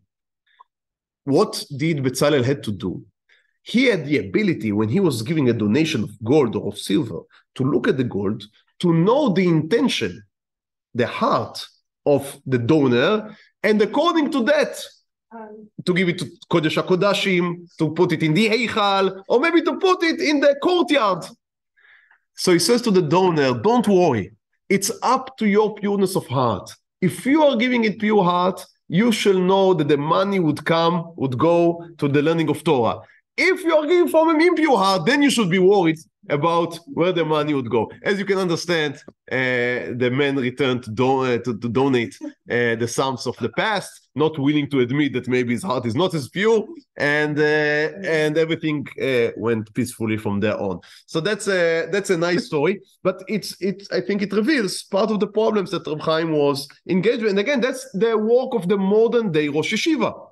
What did Betzalel had to do? He had the ability, when he was giving a donation of gold or of silver, to look at the gold, to know the intention, the heart of the donor, and according to that, to give it to Kodesh HaKodashim, to put it in the Heichal, or maybe to put it in the courtyard. So he says to the donor, don't worry, it's up to your pureness of heart. If you are giving it pure heart, you shall know that the money would go to the learning of Torah. If you are giving from an impure heart, then you should be worried about where the money would go. As you can understand, the man returned to donate the sums of the past, not willing to admit that maybe his heart is not as pure, and everything went peacefully from there on. So that's a nice story, but I think it reveals part of the problems that Rav Chaim was engaged with. And again, that's the work of the modern day Rosh Yeshiva,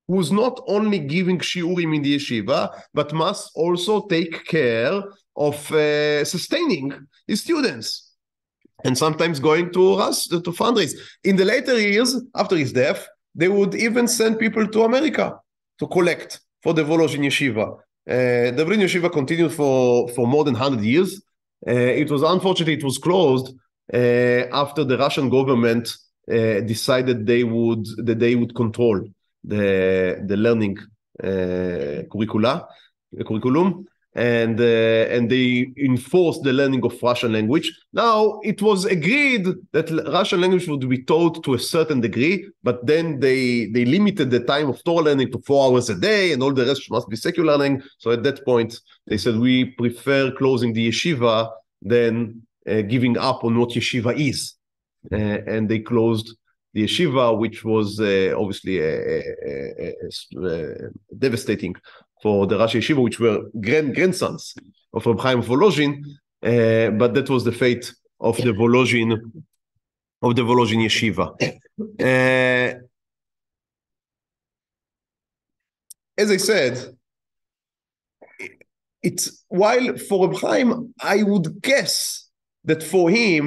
who's not only giving shiurim in the yeshiva, but must also take care of sustaining his students, and sometimes going to fundraise. In the later years, after his death, they would even send people to America to collect for the Volozhin yeshiva. The Volozhin yeshiva continued for more than 100 years. It was unfortunate it was closed after the Russian government decided they would control the learning curriculum, and they enforced the learning of Russian language. Now, it was agreed that Russian language would be taught to a certain degree, but then they limited the time of Torah learning to 4 hours a day, and all the rest must be secular learning. So at that point, they said, we prefer closing the yeshiva than giving up on what yeshiva is. And they closed the yeshiva, which was obviously devastating for the Russian yeshiva, which were grandsons of Rav Chaim of Volozhin, but that was the fate of the Volozhin Yeshiva. As I said, it's while for Rav Chaim, I would guess that for him,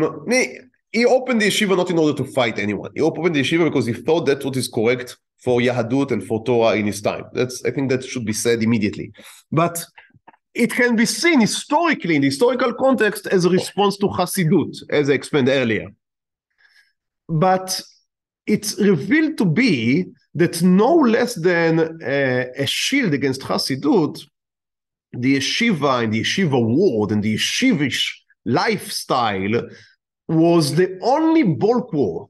he opened the yeshiva not in order to fight anyone. He opened the yeshiva because he thought that's what is correct for Yahadut and for Torah in his time. I think that should be said immediately. But it can be seen historically, in the historical context, as a response to Hasidut, as I explained earlier. But it's revealed to be that no less than a shield against Hasidut, the yeshiva and the yeshiva world and the yeshivish lifestyle was the only bulwark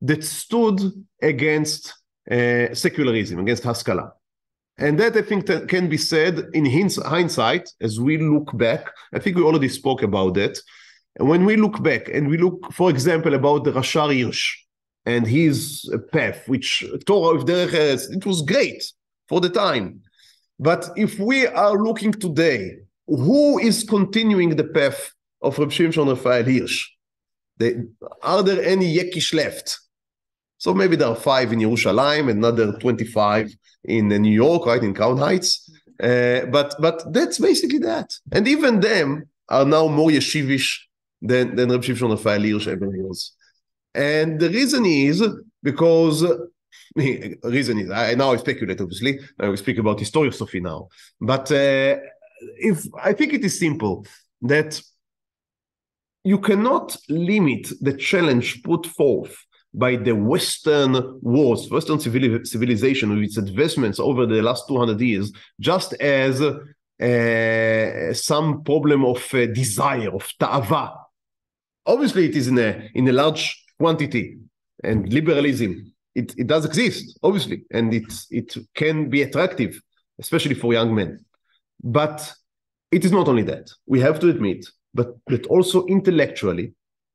that stood against secularism, against Haskalah. And that, I think, that can be said in hindsight, as we look back. I think we already spoke about that. And when we look back, and we look, for example, about the Rashar Hirsch and his path, which Torah of Derech Eretz, it was great for the time. But if we are looking today, who is continuing the path of Reb Shimshon Raphael Hirsch? Are there any Yekish left? So maybe there are 5 in Yerushalayim, another 25 in New York, right, in Crown Heights. But that's basically that. And even them are now more yeshivish than Reb Shimshon Raphael Hirsch ever was. And the reason is because, now I speculate, obviously. We speak about historiography now. But I think it is simple that you cannot limit the challenge put forth by the Western world, Western civilization with its advancements over the last 200 years, just as some problem of desire, of ta'ava. Obviously, it is in a large quantity, and liberalism, it does exist, obviously, and it can be attractive, especially for young men. But it is not only that. We have to admit, but also intellectually,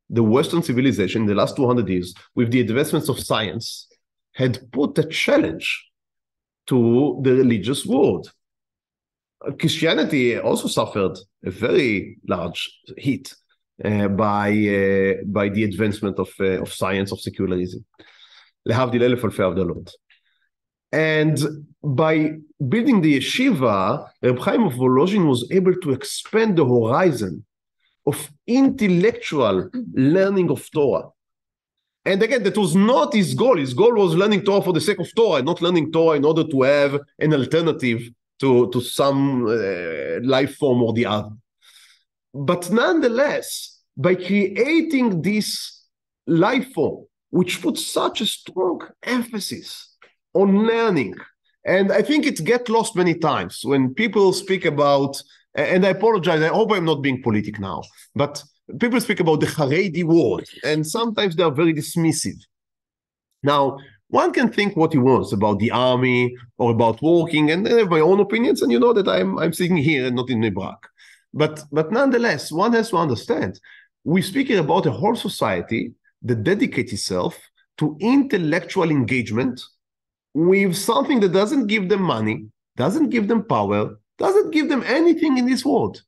the Western civilization in the last 200 years, with the advancements of science, had put a challenge to the religious world. Christianity also suffered a very large hit by the advancement of science, of secularism. Lehavdil elef alfei avdalot. And by building the yeshiva, Rav Chaim of Volozhin was able to expand the horizon of intellectual learning of Torah. And again, that was not his goal. His goal was learning Torah for the sake of Torah, not learning Torah in order to have an alternative to some life form or the other. But nonetheless, by creating this life form, which puts such a strong emphasis on learning, and I think it gets lost many times when people speak about, and I apologize, I hope I'm not being politic now, but people speak about the Haredi world, and sometimes they are very dismissive. Now, one can think what he wants about the army or about working, and I have my own opinions, and you know that I'm sitting here and not in Nebrak. But nonetheless, one has to understand, we're speaking about a whole society that dedicates itself to intellectual engagement with something that doesn't give them money, doesn't give them power, doesn't give them anything in this world.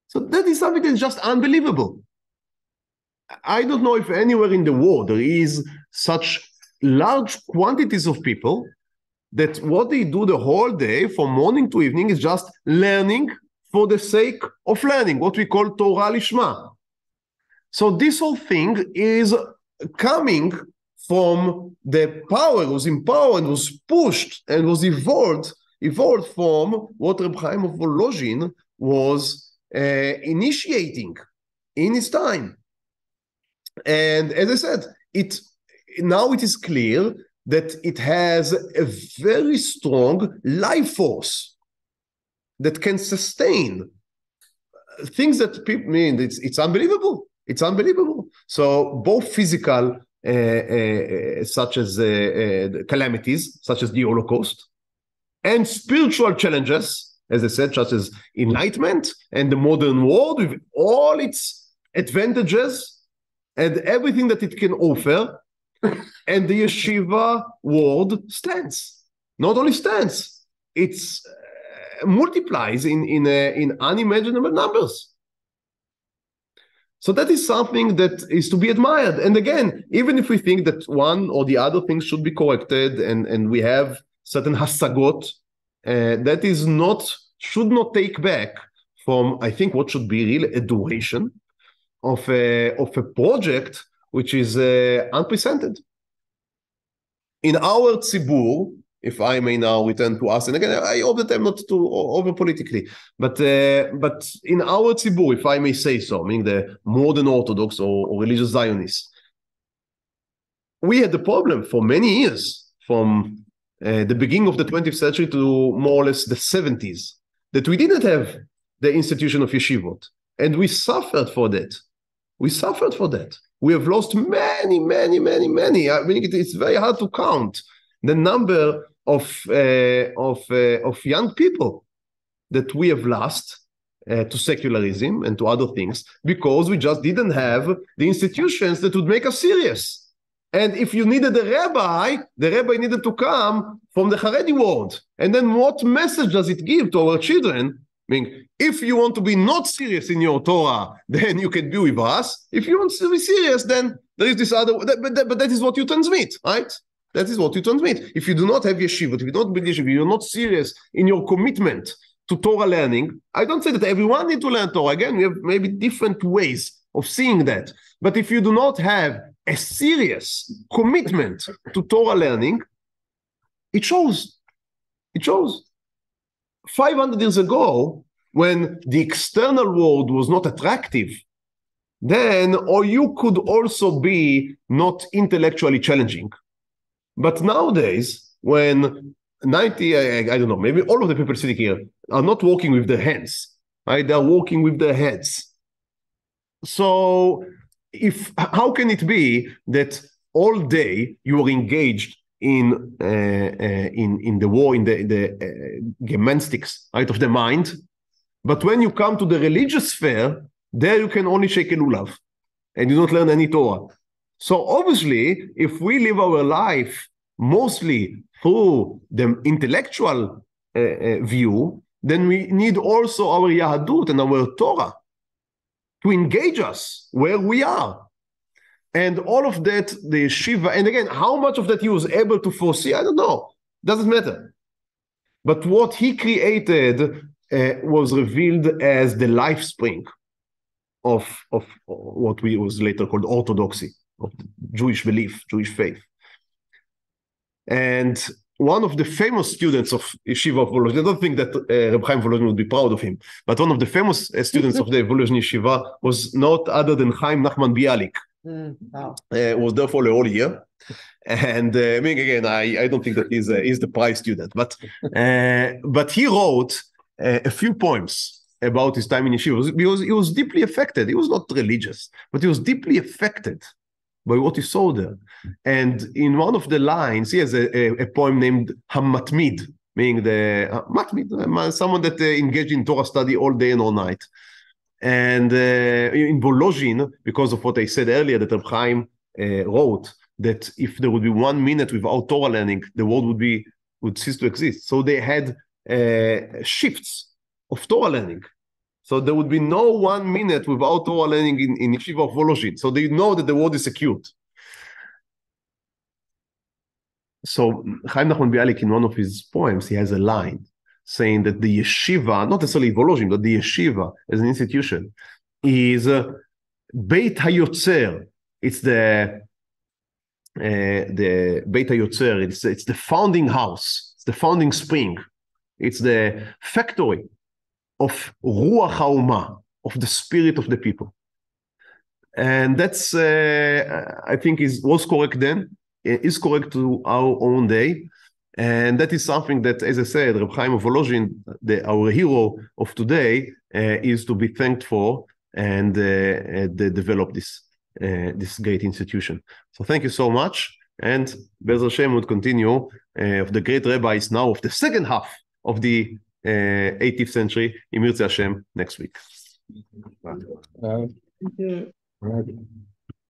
So that is something that's just unbelievable. I don't know if anywhere in the world there is such large quantities of people that what they do the whole day from morning to evening is just learning for the sake of learning, what we call Torah Lishma. So this whole thing is coming from the power, was empowered, and was pushed, and was evolved from what Rav Chaim of Volozhin was initiating in his time. And as I said, now it is clear that it has a very strong life force that can sustain things that people mean. It's unbelievable. It's unbelievable. So both physical, such as calamities, such as the Holocaust, and spiritual challenges, as I said, such as enlightenment and the modern world with all its advantages and everything that it can offer, and the yeshiva world stands. Not only stands, it's multiplies in unimaginable numbers. So that is something that is to be admired. And again, even if we think that one or the other things should be corrected, and we have certain hasagot, that is should not take back from, I think, what should be really adoration of a project which is unprecedented. In our tzibur, if I may now return to us, and again, I hope that I'm not too over politically, but in our tzibur, if I may say so, meaning the modern Orthodox or religious Zionists, we had the problem for many years, from the beginning of the 20th century to more or less the 70s, that we didn't have the institution of yeshivot, and we suffered for that. We suffered for that. We have lost many. I mean, it's very hard to count the number of young people that we have lost to secularism and to other things, because we just didn't have the institutions that would make us serious. And if you needed a rabbi, the rabbi needed to come from the Haredi world. And then what message does it give to our children? I mean, if you want to be not serious in your Torah, then you can be with us. If you want to be serious, then there is this other, but that is what you transmit, right? That is what you transmit. If you do not have yeshiva, if you don't believe yeshiva, you're not serious in your commitment to Torah learning. I don't say that everyone needs to learn Torah. Again, we have maybe different ways of seeing that. But if you do not have a serious commitment to Torah learning, it shows. It shows. 500 years ago, when the external world was not attractive, then, or you could also be not intellectually challenging. But nowadays, when 90, I don't know, maybe all of the people sitting here are not working with their hands, right? They're working with their heads. So how can it be that all day you are engaged in the war, in the gymnastics, right, of the mind, but when you come to the religious sphere, there you can only shake a lulav, and you don't learn any Torah. So obviously, if we live our life mostly through the intellectual view, then we need also our Yahadut and our Torah to engage us where we are. And all of that, the yeshiva, and again, how much of that he was able to foresee, I don't know. Doesn't matter. But what he created was revealed as the life spring of what was later called orthodoxy, of Jewish belief, Jewish faith. And one of the famous students of Yeshiva of Volozhin, I don't think that Rav Chaim of Volozhin would be proud of him, but one of the famous students of the Volozhin Yeshiva was not other than Chaim Nachman Bialik. Wow. Was there for a whole year. And I mean, again, I don't think that he's the prize student, but he wrote a few poems about his time in Yeshiva, because he was deeply affected. He was not religious, but he was deeply affected by what he saw there. And in one of the lines, he has a poem named Matmid, meaning the Matmid, someone that engaged in Torah study all day and all night. And in Volozhin, because of what I said earlier, that Rav Chaim wrote, that if there would be 1 minute without Torah learning, the world would cease to exist. So they had shifts of Torah learning. So there would be no 1 minute without Torah learning in Yeshiva of Volozhin. So they know that the world is secured. So Chaim Nachman Bialik, in one of his poems, he has a line saying that the yeshiva, not necessarily Volozhin, but the yeshiva as an institution, is Beit HaYotzer. It's the Beit HaYotzer. It's the founding house. It's the founding spring. It's the factory of Ruach HaUmah, of the spirit of the people. And that's, I think, was correct then, is correct to our own day. And that is something that, as I said, Rav Chaim of Volozhin, our hero of today, is to be thanked for, and they developed this great institution. So thank you so much. And Be'ez Hashem would continue of the great rabbis now of the second half of the 18th century, Im Yirtzeh Hashem, next week. Thank you.